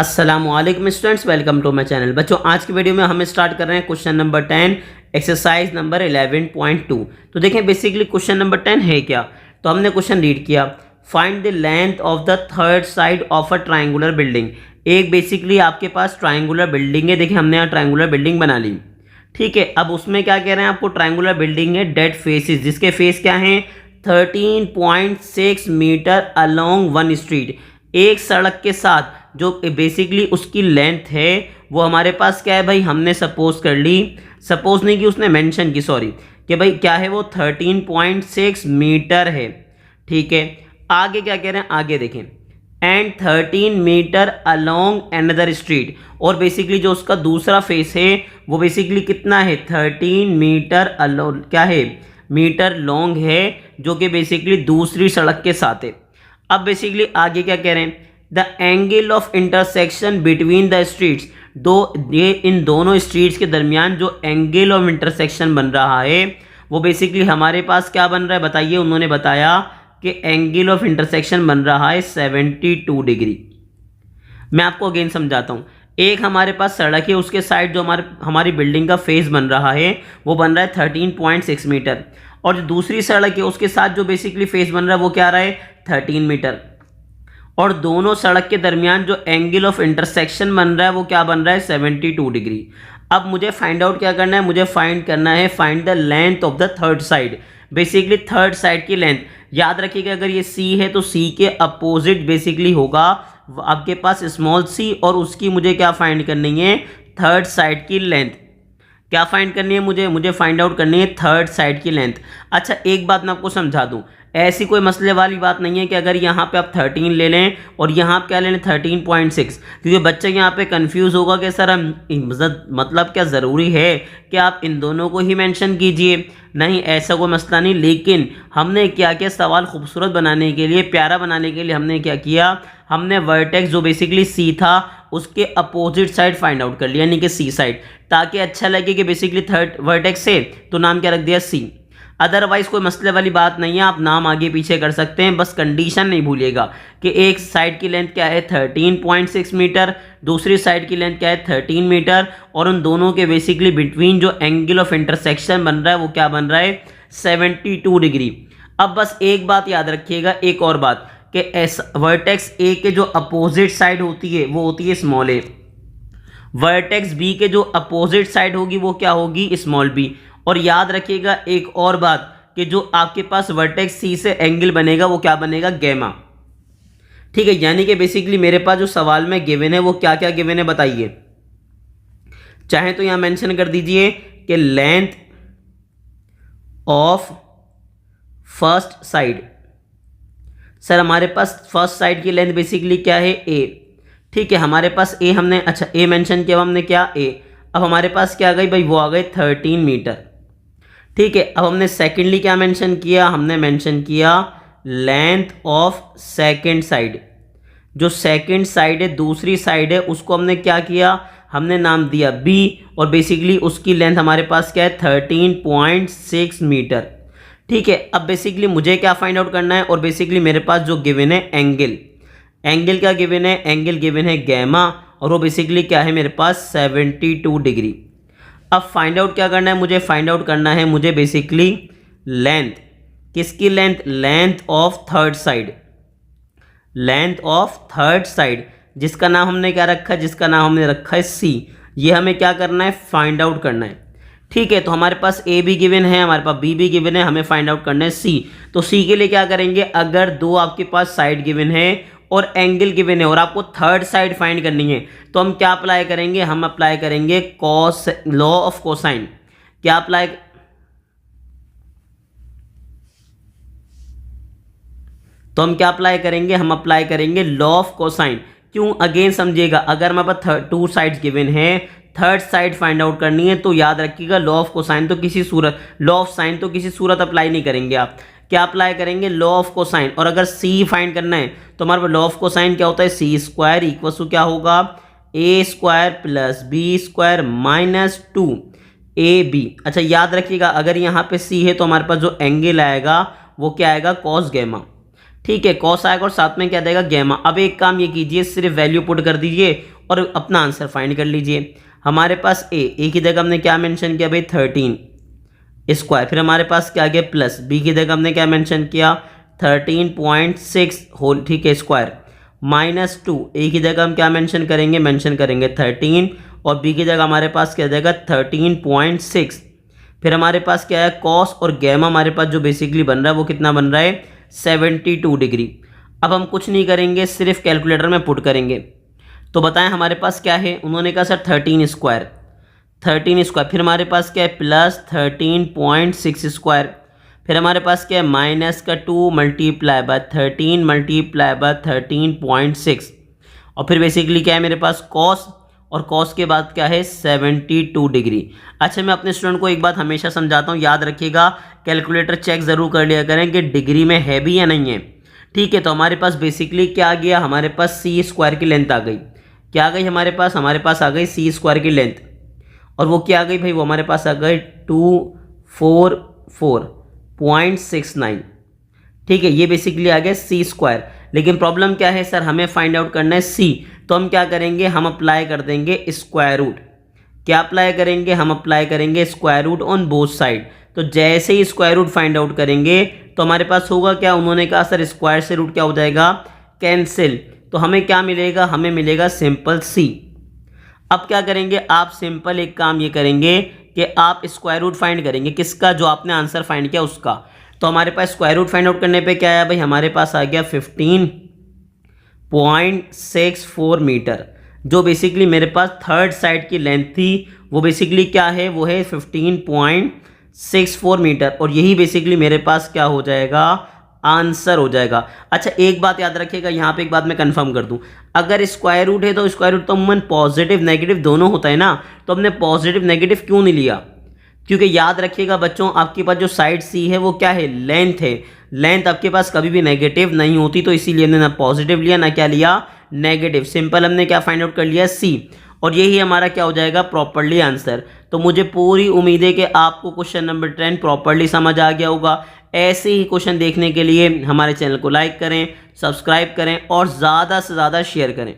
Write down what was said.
अस्सलामुअलैकुम students, welcome to my channel. बच्चों, आज की वीडियो में हम स्टार्ट कर रहे हैं क्वेश्चन नंबर 10 एक्सरसाइज नंबर 11.2। तो देखें बेसिकली क्वेश्चन नंबर 10 है क्या। तो हमने क्वेश्चन रीड किया, find the length of the third side of a triangular building. एक बेसिकली आपके पास ट्राइंगुलर बिल्डिंग है। देखिए हमने यहाँ ट्राइंगुलर बिल्डिंग बना ली, ठीक है। अब उसमें क्या कह रहे हैं आपको, ट्राइंगुलर बिल्डिंग है डेड फेसेस, जिसके फेस क्या हैं 13.6 मीटर अलोंग वन स्ट्रीट। एक सड़क के साथ जो बेसिकली उसकी लेंथ है वो हमारे पास क्या है भाई, हमने सपोज कर ली, सपोज नहीं कि उसने मेंशन की, सॉरी, कि भाई क्या है वो 13.6 मीटर है, ठीक है। आगे क्या कह रहे हैं, आगे देखें, and 13 metre along another street. और बेसिकली जो उसका दूसरा फेस है वो बेसिकली कितना है 13 मीटर अलोंग, क्या है, मीटर लॉन्ग है, जो कि बेसिकली दूसरी सड़क के साथ है। अब बेसिकली आगे क्या कह रहे हैं, the angle of intersection between the streets. ये इन दोनों स्ट्रीट्स के दरमियान जो एंगल ऑफ इंटरसेक्शन बन रहा है वो बेसिकली हमारे पास क्या बन रहा है, बताइए। उन्होंने बताया कि एंगल ऑफ इंटरसेक्शन बन रहा है 72 डिग्री। मैं आपको अगेन समझाता हूँ। एक हमारे पास सड़क है, उसके साइड जो हमारी बिल्डिंग का फेस बन रहा है वो बन रहा है 13.6 मीटर, और जो दूसरी सड़क है उसके साथ जो बेसिकली फेस बन रहा है वो क्या रहा है 13 मीटर। और दोनों सड़क के दरमियान जो एंगल ऑफ इंटरसेक्शन बन रहा है वो क्या बन रहा है 72 डिग्री। अब मुझे फाइंड आउट क्या करना है, मुझे फाइंड करना है find the length of the third side. Basically third side की लेंथ याद रखिएगा, अगर ये सी है तो सी के अपोजिट बेसिकली होगा आपके पास स्मॉल सी, और उसकी मुझे क्या फाइंड करनी है, थर्ड साइड की लेंथ। क्या फाइंड करनी है मुझे फाइंड आउट करनी है थर्ड साइड की लेंथ। अच्छा, एक बात मैं आपको समझा दूं, ऐसी कोई मसले वाली बात नहीं है कि अगर यहाँ पे आप 13 ले लें और यहाँ पे क्या ले लें 13.6, क्योंकि बच्चे यहाँ पे कंफ्यूज होगा कि सर हम मतलब क्या ज़रूरी है कि आप इन दोनों को ही मेंशन कीजिए। नहीं, ऐसा कोई मसला नहीं। लेकिन हमने क्या किया, सवाल खूबसूरत बनाने के लिए, प्यारा बनाने के लिए हमने क्या किया, हमने वर्टेक्स जो बेसिकली सी था उसके अपोजिट साइड फाइंड आउट कर लिया, यानी कि सी साइड, ताकि अच्छा लगे कि बेसिकली थर्ड वर्टेक्स से तो नाम क्या रख दिया सी। अदरवाइज कोई मसले वाली बात नहीं है, आप नाम आगे पीछे कर सकते हैं, बस कंडीशन नहीं भूलिएगा कि एक साइड की लेंथ क्या है 13.6 मीटर, दूसरी साइड की लेंथ क्या है 13 मीटर, और उन दोनों के बेसिकली बिटवीन जो एंगल ऑफ इंटरसेक्शन बन रहा है वो क्या बन रहा है 72 डिग्री। अब बस एक बात याद रखिएगा, एक और बात, कि वर्टेक्स ए के जो अपोजिट साइड होती है वो होती है स्मॉल ए, वर्टेक्स बी के जो अपोजिट साइड होगी वो क्या होगी स्मॉल बी। और याद रखिएगा एक और बात, कि जो आपके पास वर्टेक्स सी से एंगल बनेगा वो क्या बनेगा गैमा, ठीक है। यानी कि बेसिकली मेरे पास जो सवाल में गिवन है वो क्या क्या गिवन है बताइए। चाहे तो यहां मेंशन कर दीजिए कि length of first side. Sir हमारे पास फर्स्ट साइड की लेंथ बेसिकली क्या है ए, ठीक है। हमारे पास ए हमने, अच्छा ए मेंशन किया हमने, क्या ए। अब हमारे पास क्या आ गई भाई, वो आ गई 13 मीटर, ठीक है। अब हमने सेकेंडली क्या मेंशन किया, हमने मेंशन किया लेंथ ऑफ सेकेंड साइड। जो सेकेंड साइड है, दूसरी साइड है, उसको हमने क्या किया, हमने नाम दिया बी, और बेसिकली उसकी लेंथ हमारे पास क्या है 13.6 मीटर, ठीक है। अब बेसिकली मुझे क्या फाइंड आउट करना है, और बेसिकली मेरे पास जो गिवन है एंगल, एंगल क्या गिवन है, एंगल गिवन है गैमा, और वो बेसिकली क्या है मेरे पास 72 डिग्री। अब फाइंड आउट क्या करना है, मुझे फाइंड आउट करना है मुझे बेसिकली लेंथ, किसकी length, length of third side, length of third side, जिसका नाम हमने क्या रखा है, जिसका नाम हमने रखा है सी। ये हमें क्या करना है, फाइंड आउट करना है, ठीक है। तो हमारे पास ए भी गिवन है, हमारे पास बी भी गिवन है, हमें फाइंड आउट करना है सी। तो सी के लिए क्या करेंगे, अगर दो आपके पास साइड गिवन है और एंगल गिवन है और आपको थर्ड साइड फाइंड करनी है, तो हम क्या अप्लाई करेंगे, हम अप्लाई करेंगे कॉस, लॉ ऑफ कोसाइन। क्या अप्लाई, तो हम क्या अप्लाई करेंगे, हम अप्लाई करेंगे लॉ ऑफ कोसाइन। क्यों, अगेन समझिएगा, अगर हमारे पास टू साइड्स गिवन है, थर्ड साइड फाइंड आउट करनी है, तो याद रखिएगा लॉ ऑफ कोसाइन तो किसी सूरत, लॉ ऑफ साइन तो किसी सूरत अप्लाई नहीं करेंगे आप। क्या अप्लाई करेंगे, लॉ ऑफ कोसाइन। और अगर सी फाइंड करना है तो हमारे पास लॉ ऑफ कोसाइन क्या होता है, सी स्क्वायर इक्वल टू क्या होगा, A square plus B square minus 2 A B. अच्छा याद रखिएगा, अगर यहाँ पे सी है तो हमारे पास जो एंगल आएगा वो क्या आएगा, कॉस गैमा, ठीक है, कॉस आएगा और साथ में क्या देगा, गैमा। अब एक काम ये कीजिए, सिर्फ वैल्यू पुट कर दीजिए और अपना आंसर फाइंड कर लीजिए। हमारे पास ए की जगह हमने क्या मेंशन किया भाई, 13 स्क्वायर। फिर हमारे पास क्या आ गया, प्लस बी की जगह हमने क्या मेंशन किया, 13.6 होल, ठीक है, स्क्वायर। -2 ए की जगह हम क्या मेंशन करेंगे, 13 और बी की जगह हमारे पास क्या जाएगा, 13.6। फिर हमारे पास क्या है, कॉस और गैमा हमारे पास जो बेसिकली बन रहा है वो कितना बन रहा है, 72 डिग्री। अब हम कुछ नहीं करेंगे, सिर्फ कैलकुलेटर में पुट करेंगे। तो बताएं हमारे पास क्या है, उन्होंने कहा सर 13 स्क्वायर। फिर हमारे पास क्या है, प्लस 13.6 स्क्वायर। फिर हमारे पास क्या है, माइनस का 2 मल्टीप्लाई बाय 13 मल्टीप्लाई बाय 13.6। और फिर बेसिकली क्या है मेरे पास, कॉस, और कॉस के बाद क्या है, 72 डिग्री। अच्छा, मैं अपने स्टूडेंट को एक बात हमेशा समझाता हूँ, याद रखिएगा, कैलकुलेटर चेक ज़रूर कर लिया करें कि डिग्री में है भी या नहीं है। ठीक है, तो हमारे पास बेसिकली क्या आ गया, हमारे पास सी स्क्वायर की लेंथ आ गई। क्या आ गई हमारे पास आ गई सी स्क्वायर की लेंथ। और वो क्या आ गई भाई, वो हमारे पास आ गई 244.69। ठीक है, ये बेसिकली आ गया सी स्क्वायर। लेकिन प्रॉब्लम क्या है सर, हमें फाइंड आउट करना है सी। तो हम क्या करेंगे, हम अप्लाई कर देंगे स्क्वायर रूट। क्या अप्लाई करेंगे, हम अप्लाई करेंगे square root on both side. तो जैसे ही स्क्वायर रूट फाइंड आउट करेंगे तो हमारे पास होगा क्या, उन्होंने कहा सर स्क्वायर से रूट क्या हो जाएगा, कैंसिल। तो हमें क्या मिलेगा, हमें मिलेगा सिंपल सी। अब क्या करेंगे आप, सिंपल एक काम ये करेंगे कि आप स्क्वायर रूट फाइंड करेंगे किसका, जो आपने आंसर फाइंड किया उसका। तो हमारे पास स्क्वायर रूट फाइंड आउट करने पे क्या आया भाई, हमारे पास आ गया 15.64 मीटर। जो बेसिकली मेरे पास थर्ड साइड की लेंथ थी वो बेसिकली क्या है, वो है 15.64 मीटर। और यही बेसिकली मेरे पास क्या हो जाएगा, आंसर हो जाएगा। अच्छा, एक बात याद रखिएगा, यहाँ पे एक बात मैं कंफर्म कर दूं, अगर स्क्वायर रूट है तो स्क्वायर रूट तो अमूमन पॉजिटिव नेगेटिव दोनों होता है ना, तो हमने पॉजिटिव नेगेटिव क्यों नहीं लिया, क्योंकि याद रखिएगा बच्चों, आपके पास जो साइड सी है वो क्या है, लेंथ है। लेंथ आपके पास कभी भी नेगेटिव नहीं होती, तो इसीलिए हमने ना पॉजिटिव लिया ना क्या लिया, नेगेटिव। सिंपल हमने क्या फाइंड आउट कर लिया, सी। और यही हमारा क्या हो जाएगा, प्रॉपर्ली आंसर। तो मुझे पूरी उम्मीद है कि आपको क्वेश्चन नंबर 10 प्रॉपर्ली समझ आ गया होगा। ऐसे ही क्वेश्चन देखने के लिए हमारे चैनल को लाइक करें, सब्सक्राइब करें और ज़्यादा से ज़्यादा शेयर करें।